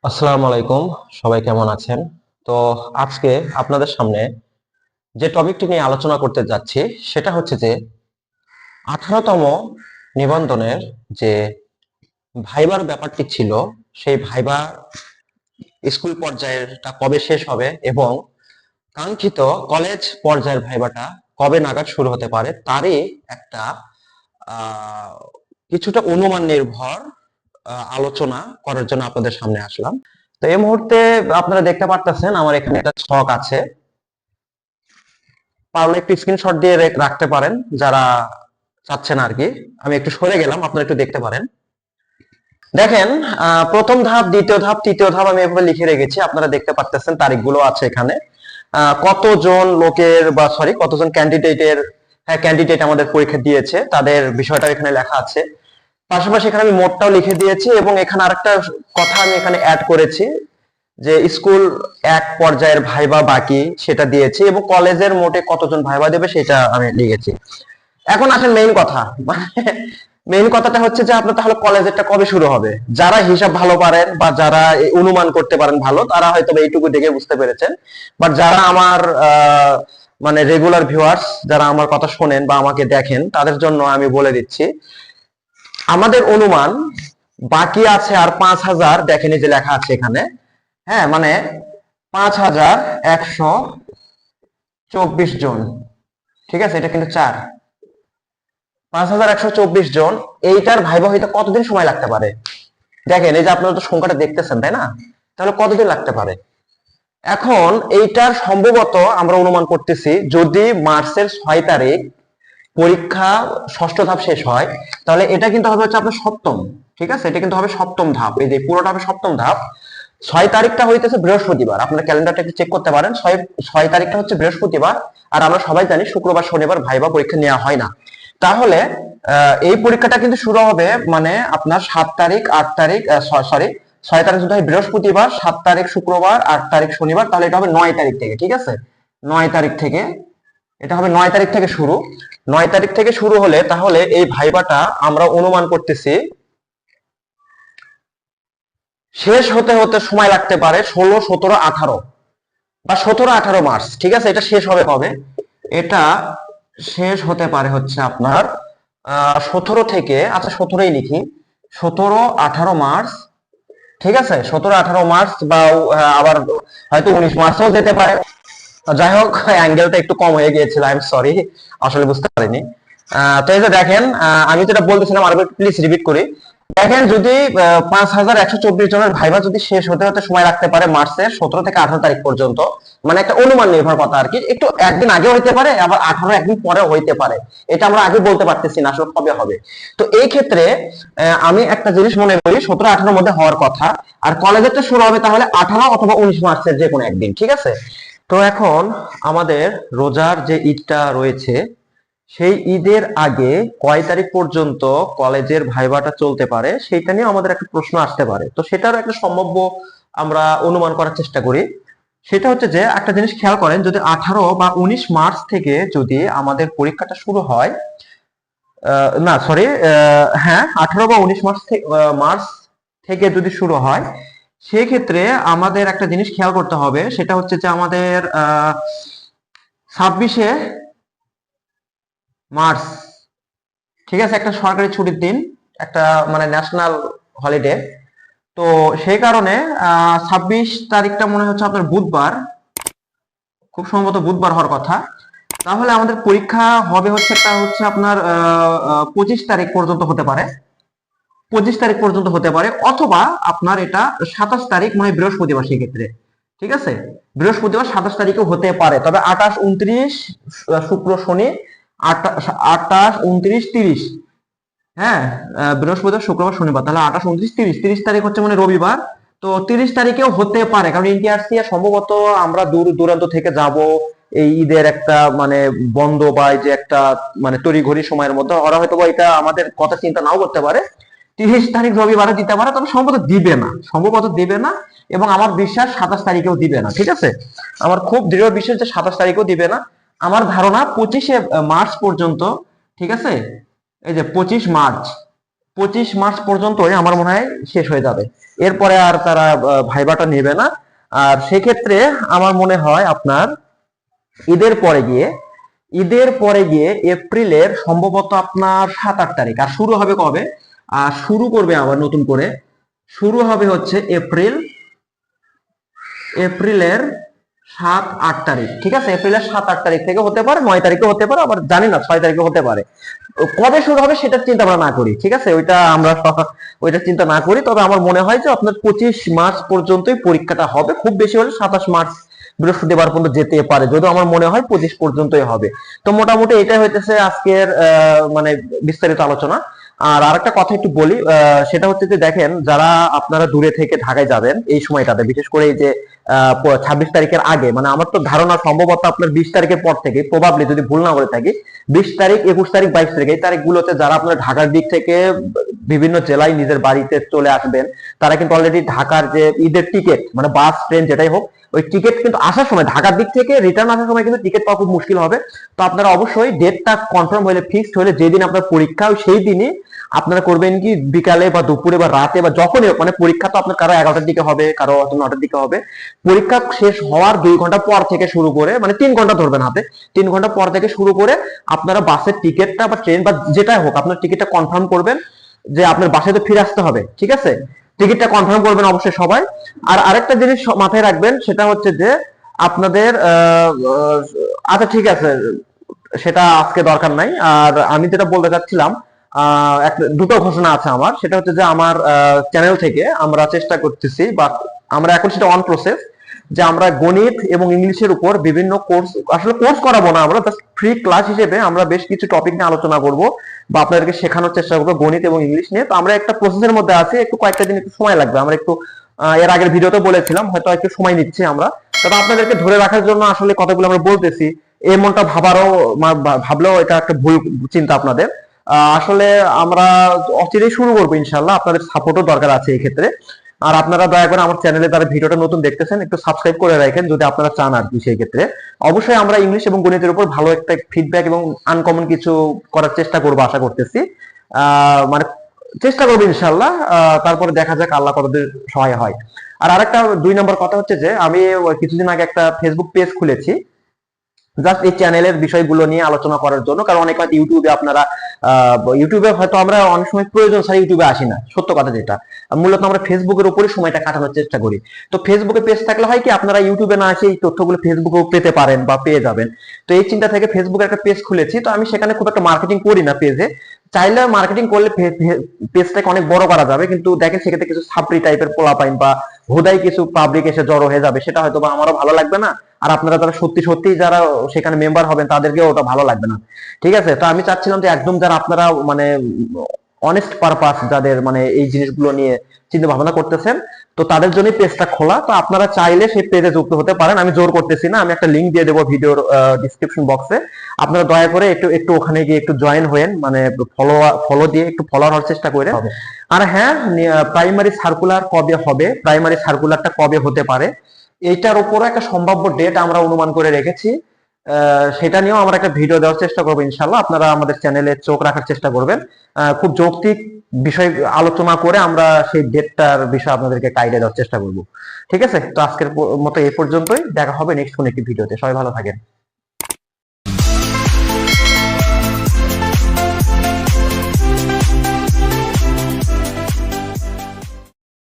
আসসালামু আলাইকুম। সবাই কেমন আছেন? তো আজকে আপনাদের সামনে যে টপিকটি নিয়ে আলোচনা করতে যাচ্ছি সেটা হচ্ছে যে 18তম নিবন্ধনের যে ভাইবার ব্যাপারটি ছিল, সেই ভাইবা স্কুল পর্যায়েরটা কবে শেষ হবে এবং কাঙ্ক্ষিত কলেজ পর্যায়ের ভাইবাটা কবে নাগাদ শুরু হতে পারে তারই একটা আহ, কিছুটা অনুমান নির্ভর আলোচনা করার জন্য আপনাদের সামনে আসলাম। তো এই মুহূর্তে আপনারা দেখতে পারতেছেন আমার এখানে একটা ছক আছে, পারলে একটু স্ক্রিনশট দিয়ে রাখতে পারেন যারা চাচ্ছেন আর কি। আমি একটু সরে গেলাম, আপনারা একটু দেখতে পারেন। দেখেন, প্রথম ধাপ, দ্বিতীয় ধাপ, তৃতীয় ধাপ আমি এভাবে লিখে রেখেছি, আপনারা দেখতে পারতেছেন তারিখগুলো আছে এখানে। কতজন লোকের বা সরি কতজন ক্যান্ডিডেটের, হ্যাঁ ক্যান্ডিডেট আমাদের পরীক্ষা দিয়েছে তাদের বিষয়টা এখানে লেখা আছে। পাশাপাশি এখানে আমি মোটটাও লিখে দিয়েছি এবং এখানে আরেকটা কথা আমি এখানে অ্যাড করেছি যে স্কুল এক পর্যায়ের ভাইবা বাকি সেটা দিয়েছি এবং কলেজের মোটে কতজন ভাইবা দেবে সেটা আমি লিখেছি। এখন আসেন মেইন কথা, মানে মেইন কথাটা হচ্ছে যে আপনার তাহলে কলেজেরটা কবে শুরু হবে। যারা হিসাব ভালো পারেন বা যারা এই অনুমান করতে পারেন ভালো, তারা হয়তো এইটুকু দেখে বুঝতে পেরেছেন। বাট যারা আমার মানে রেগুলার ভিউয়ার্স, যারা আমার কথা শোনেন বা আমাকে দেখেন, তাদের জন্য আমি বলে দিচ্ছি আমাদের অনুমান বাকি আছে আর 5,000, দেখেন এই যে লেখা আছে এখানে, হ্যাঁ মানে 5,124 জন, ঠিক আছে, এটা কিন্তু 5,124 জন। এইটার ভাইবা হইতে কতদিন সময় লাগতে পারে? দেখেন এই যে আপনারা তো সংখ্যাটা দেখতেছেন তাই না, তাহলে কতদিন লাগতে পারে? এখন এইটার সম্ভবত আমরা অনুমান করতেছি যদি মার্চের 6 তারিখ পরীক্ষা ষষ্ঠ ধাপ শেষ হয়, তাহলে এটা কিন্তু হবে হচ্ছে আপনার সপ্তম, ঠিক আছে, এটা কিন্তু হবে সপ্তম ধাপ, এই যে পুরোটা হবে সপ্তম ধাপ। 6 তারিখটা হইতেছে বৃহস্পতিবার, আপনার ক্যালেন্ডারটা একটু চেক করতে পারেন। ছয় তারিখটা হচ্ছে বৃহস্পতিবার, আর আমরা সবাই জানি শুক্রবার শনিবার ভাইবা পরীক্ষা নেওয়া হয় না। তাহলে এই পরীক্ষাটা কিন্তু শুরু হবে মানে আপনার 7 তারিখ 8 তারিখ, সরি 6 তারিখ যদি হয় বৃহস্পতিবার, 7 তারিখ শুক্রবার, 8 তারিখ শনিবার, তাহলে এটা হবে 9 তারিখ থেকে, ঠিক আছে। 9 তারিখ থেকে, এটা হবে 9 তারিখ থেকে শুরু। 9 তারিখ থেকে শুরু হলে তাহলে এই ভাইবাটা আমরা অনুমান করতেছি শেষ হতে হতে সময় লাগতে পারে 16, 17, 18 বা 17, 18 মার্চ, ঠিক আছে। এটা শেষ হবে কবে? এটা শেষ হতে পারে হচ্ছে আপনার 17 থেকে, আচ্ছা 17ই লিখি, 17, 18 মার্চ, ঠিক আছে, 17, 18 মার্চ বা আবার হয়তো 19 মার্চও যেতে পারে। যাই হোক, অ্যাঙ্গেলটা একটু কম হয়ে গিয়েছিল, আই এম সরি, আসলে বুঝতে পারিনি। তো এই যে দেখেন, আমি যেটা বলতেছিলাম আরেকবার প্লিজ রিপিট করি। দেখেন যদি 5,124 জনের ভাইবা যদি শেষ হতে হতে সময় রাখতে পারে মার্চের 17 থেকে 18 তারিখ পর্যন্ত, মানে একটা অনুমান নির্ভর কথা আর কি, একটু একদিন আগে হইতে পারে আবার 18 একদিন পরে হইতে পারে, এটা আমরা আগে বলতে পারতেছি না আসলে কবে হবে। তো এই ক্ষেত্রে আমি একটা জিনিস মনে করি 17, 18 মধ্যে হওয়ার কথা। আর কলেজেরটা শুরু হবে তাহলে 18 অথবা 19 মার্চের যে কোনো একদিন, ঠিক আছে। তো এখন আমাদের রোজার যে ঈদটা রয়েছে, সেই ঈদের আগে কয় তারিখ পর্যন্ত কলেজের ভাইবাটা চলতে পারে সেইটা নিয়ে আমাদের একটা প্রশ্ন আসতে পারে। তো সেটার একটা সম্ভাব্য আমরা অনুমান করার চেষ্টা করি। সেটা হচ্ছে যে একটা জিনিস খেয়াল করেন, যদি 18 বা 19 মার্চ থেকে যদি আমাদের পরীক্ষাটা শুরু হয়, না সরি, হ্যাঁ 18 বা 19 মার্চ থেকে, মার্চ থেকে যদি শুরু হয়, সেক্ষেত্রে আমাদের একটা জিনিস খেয়াল করতে হবে, সেটা হচ্ছে যে আমাদের 26শে মার্চ, ঠিক আছে, একটা সরকারি ছুটির দিন, একটা মানে ন্যাশনাল হলিডে। তো সেই কারণে 26 তারিখটা মনে হচ্ছে আপনার বুধবার, খুব সম্ভবত বুধবার হওয়ার কথা। তাহলে আমাদের পরীক্ষা হবে হচ্ছে একটা হচ্ছে আপনার 25 তারিখ পর্যন্ত হতে পারে, 25 তারিখ পর্যন্ত হতে পারে, অথবা আপনার এটা 27 তারিখ মানে বৃহস্পতিবার সেক্ষেত্রে, ঠিক আছে, বৃহস্পতিবার 27 তারিখেও হতে পারে। তবে 28, 29, শুক্র শনি, 28, 29, 30, হ্যাঁ, বৃহস্পতিবার শুক্রবার শনিবার, তাহলে 28, 29, 30, 30 তারিখ হচ্ছে মানে রবিবার। তো 30 তারিখেও হতে পারে, কারণ ইন্টারসিয়া সম্ভবত আমরা দূর দূরান্ত থেকে যাব, এই ঈদের একটা মানে বন্ধ বা এই যে একটা মানে তড়িঘড়ি সময়ের মধ্যে ওরা হয়তো এটা আমাদের কথা চিন্তা নাও করতে পারে, 30 তারিখ রবিবারে দিতে পারে, তবে সম্ভবত দিবে না, সম্ভবত দিবে না। এবং আমার বিশ্বাস 27 তারিখেও দিবে না, ঠিক আছে, আমার খুব দৃঢ় বিশ্বাস যে 27 তারিখেও দিবে না। আমার ধারণা 25শে মার্চ পর্যন্ত, ঠিক আছে, এই যে 25 মার্চ, 25 মার্চ পর্যন্তই আমার মনে হয় শেষ হয়ে যাবে। এরপরে আর তারা ভাইবাটা নেবে না। আর সেক্ষেত্রে আমার মনে হয় আপনার ঈদের পরে গিয়ে এপ্রিলের সম্ভবত আপনার 7-8 তারিখ, আর শুরু হবে কবে? আর শুরু করবে আবার নতুন করে, শুরু হবে হচ্ছে এপ্রিলের 7-8 তারিখ, ঠিক আছে? এপ্রিলের 7-8 তারিখ থেকে হতে পারে, 9 তারিখে হতে পারে, আবার জানি না 6 তারিখে হতে পারে। কবে শুরু হবে সেটা চিন্তা আমরা না করি, ঠিক আছে? ওইটা চিন্তা না করি। তবে আমার মনে হয় যে আপনার 25 মার্চ পর্যন্তই পরীক্ষাটা হবে, খুব বেশি হলে 27 মার্চ বৃহস্পতিবার পর্যন্ত যেতে পারে, যদিও আমার মনে হয় 25 পর্যন্তই হবে। তো মোটামুটি এটাই হইতেছে আজকের মানে বিস্তারিত আলোচনা। আর আরেকটা কথা একটু বলি, সেটা হচ্ছে যে দেখেন, যারা আপনারা দূরে থেকে ঢাকায় যাবেন এই সময়টাতে, বিশেষ করে এই যে 26 তারিখের আগে, মানে আমার তো ধারণা সম্ভবত আপনার 20 তারিখের পর থেকে, প্রবাবলি যদি ভুল না করে থাকি, 20 তারিখ, 21 তারিখ, 22 তারিখ, এই তারিখগুলোতে যারা আপনার ঢাকার দিক থেকে বিভিন্ন জেলায় নিজের বাড়িতে চলে আসবেন, তারা কিন্তু অলরেডি ঢাকার যে ঈদের টিকিট, মানে বাস ট্রেন যেটাই হোক, ওই টিকিট কিন্তু আসার সময়, ঢাকার দিক থেকে রিটার্ন আসার সময় কিন্তু টিকিট পাওয়া খুব মুশকিল হবে। তো আপনারা অবশ্যই ডেটটা কনফার্ম হলে, ফিক্সড হলে, যেদিন আপনার পরীক্ষা সেই দিনই আপনারা করবেন কি, বিকালে বা দুপুরে বা রাতে বা যখনই হোক, মানে পরীক্ষা তো আপনার কারো 11টার দিকে হবে, কারো 9টার দিকে হবে। পরীক্ষা শেষ হওয়ার 2 ঘন্টা পর থেকে শুরু করে, মানে 3 ঘন্টা ধরবেন হাতে, 3 ঘন্টা পর থেকে শুরু করে আপনারা বাসের টিকিটটা বা ট্রেন বা যেটাই হোক আপনার টিকিটটা কনফার্ম করবেন, যে আপনার বাসায় তো ফিরে আসতে হবে, ঠিক আছে? টিকিটটা কনফার্ম করবেন অবশ্যই সবাই। আর আরেকটা জিনিস মাথায় রাখবেন, সেটা হচ্ছে যে আপনাদের আচ্ছা ঠিক আছে, সেটা আজকে দরকার নাই। আর আমি যেটা বলতে চাচ্ছিলাম, দুটো ঘোষণা আছে আমার। সেটা হচ্ছে যে আমার চ্যানেল থেকে আমরা চেষ্টা করতেছি, বা আমরা এখন সেটা অন প্রসেস, যে আমরা গণিত এবং ইংলিশের উপর বিভিন্ন কোর্স, আসলে কোর্স করাবো না, আমরা জাস্ট ফ্রি ক্লাস হিসেবে আমরা বেশ কিছু টপিক নিয়ে আলোচনা করব, বা আপনাদেরকে শেখানোর চেষ্টা করবো গণিত এবং ইংলিশ নিয়ে। তো আমরা একটা প্রসেসের মধ্যে আছি, একটু কয়েকটা দিন একটু সময় লাগবে। আমরা একটু এর আগের ভিডিওতে বলেছিলাম, হয়তো একটু সময় নিচ্ছি আমরা। তবে আপনাদেরকে ধরে রাখার জন্য আসলে কথাগুলো আমরা বলতেছি, এমনটা ভাবলেও এটা একটা ভুল চিন্তা আপনাদের। আসলে আমরা অচিরেই শুরু করবো ইনশাল্লাহ, আপনাদের সাপোর্টও দরকার আছে এই ক্ষেত্রে। আর আপনারা দয়া করে আমার চ্যানেলে যারা ভিডিওটা নতুন দেখতেছেন একটু সাবস্ক্রাইব করে রাখেন, যদি আপনারা চান আর কি। সেই ক্ষেত্রে অবশ্যই আমরা ইংলিশ এবং গণিতের উপর ভালো একটা ফিডব্যাক এবং আনকমন কিছু করার চেষ্টা করবো, আশা করতেছি। মানে চেষ্টা করবো ইনশাল্লাহ। তারপরে দেখা যাক আল্লাহ কতদূর সহায় হয়। আর আরেকটা 2 নম্বর কথা হচ্ছে যে আমি কিছুদিন আগে একটা ফেসবুক পেজ খুলেছি, জাস্ট এই চ্যানেলের বিষয়গুলো নিয়ে আলোচনা করার জন্য। কারণ অনেক হয়তো ইউটিউবে হয়তো আমরা অনেক সময় প্রয়োজন ছাড়া ইউটিউবে আসি না, সত্য কথা যেটা। মূলত আমরা ফেসবুকের উপরে সময়টা কাটানোর চেষ্টা করি। তো ফেসবুকে পেজ থাকলে হয় কি, আপনারা ইউটিউবে না এসে এই তথ্যগুলো ফেসবুকেও পেতে পারেন বা পেয়ে যাবেন। তো এই চিন্তা থেকে ফেসবুকে একটা পেজ খুলেছি। তো আমি সেখানে খুব একটা মার্কেটিং করি না পেজে, চাইলে মার্কেটিং করলে পেজটাকে অনেক বড় করা যাবে, কিন্তু দেখেন সেক্ষেত্রে কিছু সাপ্রি টাইপের পোলাপাইন বা হুদাই কিছু পাবলিক এসে জড়ো হয়ে যাবে, সেটা হয়তো বা আমারও ভালো লাগবে না। আর আপনারা যারা সত্যি সত্যি যারা সেখানে মেম্বার হবেন তাদেরকেও ওটা ভালো লাগবে না, ঠিক আছে? তো আমি চাচ্ছিলাম যে একদম যারা আপনারা মানে অনেস্ট পারপাস, যাদের মানে এই জিনিসগুলো নিয়ে চিন্তা ভাবনা করতেছেন, তো তাদের জন্য পেজটা খোলা। তো আপনারা চাইলে সেই পেজে যুক্ত হতে পারেন, আমি জোর করতেছি না। আমি একটা লিংক দিয়ে দেবো ভিডিওর ডিসক্রিপশন বক্সে, আপনারা দয়া করে একটু একটু ওখানে গিয়ে একটু জয়েন হয়েন, মানে ফলো দিয়ে একটু ফলোয়ার হওয়ার চেষ্টা করে। আর হ্যাঁ, প্রাইমারি সার্কুলার কবে হবে, প্রাইমারি সার্কুলারটা কবে হতে পারে, এইটার উপরও একটা সম্ভাব্য ডেট আমরা অনুমান করে রেখেছি। সেটা নিয়েও আমরা একটা ভিডিও দেওয়ার চেষ্টা করবো ইনশাল্লাহ। আপনারা আমাদের চ্যানেলে চোখ রাখার চেষ্টা করবেন। খুব যৌক্তিক বিষয় আলোচনা করে আমরা সেই ডেটটার বিষয়ে আপনাদেরকে আইডিয়া দেওয়ার চেষ্টা করব। ঠিক আছে, তো আজকের মতো এই পর্যন্তই। দেখা হবে নেক্সট কোন একটি ভিডিওতে। সবাই ভালো থাকেন।